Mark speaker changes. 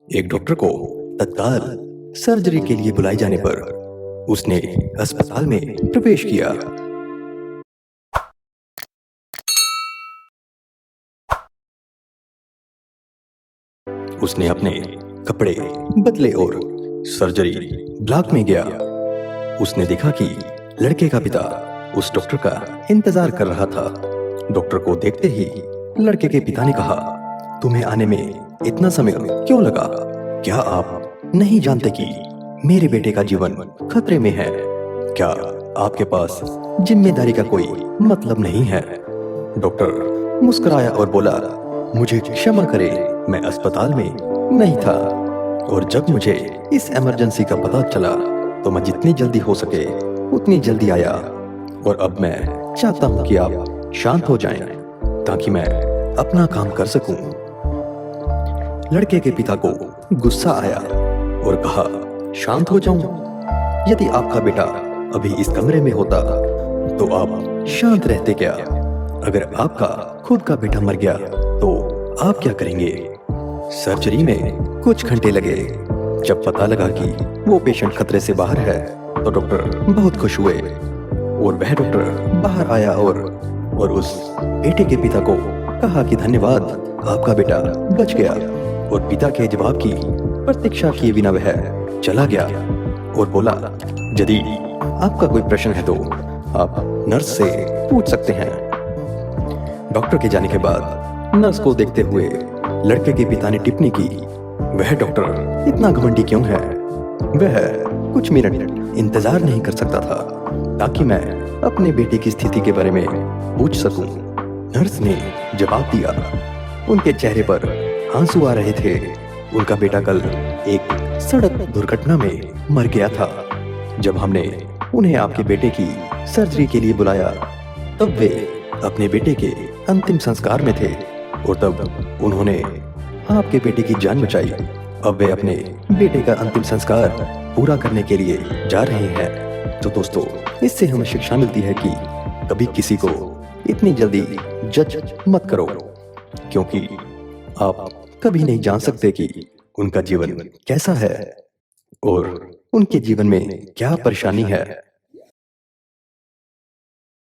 Speaker 1: एक डॉक्टर को तत्काल सर्जरी के लिए बुलाए जाने पर उसने अस्पताल में प्रवेश किया। उसने अपने कपड़े बदले और सर्जरी ब्लॉक में गया। उसने देखा कि लड़के का पिता उस डॉक्टर का इंतजार कर रहा था। डॉक्टर को देखते ही लड़के के पिता ने कहा, तुम्हें आने में इतना समय क्यों लगा? क्या आप नहीं जानते कि मेरे बेटे का जीवन खतरे में है? क्या आपके पास जिम्मेदारी का कोई मतलब नहीं है? डॉक्टर मुस्कुराया और बोला, मुझे क्षमा करें, मैं अस्पताल में नहीं था और जब मुझे इस इमरजेंसी का पता चला तो मैं जितनी जल्दी हो सके उतनी जल्दी आया और अब मैं चाहता हूं कि आप शांत हो जाएं ताकि मैं अपना काम कर सकूं। लड़के के पिता को गुस्सा आया और कहा, शांत हो जाऊं? यदि आपका बेटा अभी इस कमरे में होता तो आप शांत रहते क्या? अगर आपका खुद का बेटा मर गया तो आप क्या करेंगे? सर्जरी में कुछ घंटे लगे। जब पता लगा कि वो पेशेंट खतरे से बाहर है तो डॉक्टर बहुत खुश हुए और वह डॉक्टर बाहर आया और उस बेटे के पिता को कहा कि धन्यवाद, आपका बेटा बच गया। और पिता के जवाब की प्रतीक्षा किए बिना वह चला गया और बोला, यदि आपका कोई प्रश्न है तो आप नर्स से पूछ सकते हैं। डॉक्टर के जाने के बाद नर्स को देखते हुए लड़के के पिता ने टिप्पणी की, वह डॉक्टर इतना घमंडी क्यों है? वह कुछ मिनट इंतजार नहीं कर सकता था ताकि मैं अपने बेटे की स्थिति के बारे में पूछ सकूं। नर्स ने जवाब दिया। उनके चेहरे पर आंसू आ रहे थे। उनका बेटा कल एक सड़क दुर्घटना में मर गया था। जब हमने उन्हें आपके बेटे की सर्जरी के लिए बुलाया तब वे अपने बेटे के अंतिम संस्कार में थे और तब उन्होंने आपके बेटे की जान बचाई। अब वे अपने बेटे का अंतिम संस्कार पूरा करने के लिए जा रहे हैं। तो दोस्तों, इससे हमें शिक्षा मिलती है कि कभी किसी को इतनी जल्दी जज मत करो, क्योंकि आप कभी नहीं जान सकते कि उनका जीवन कैसा है और उनके जीवन में क्या परेशानी है।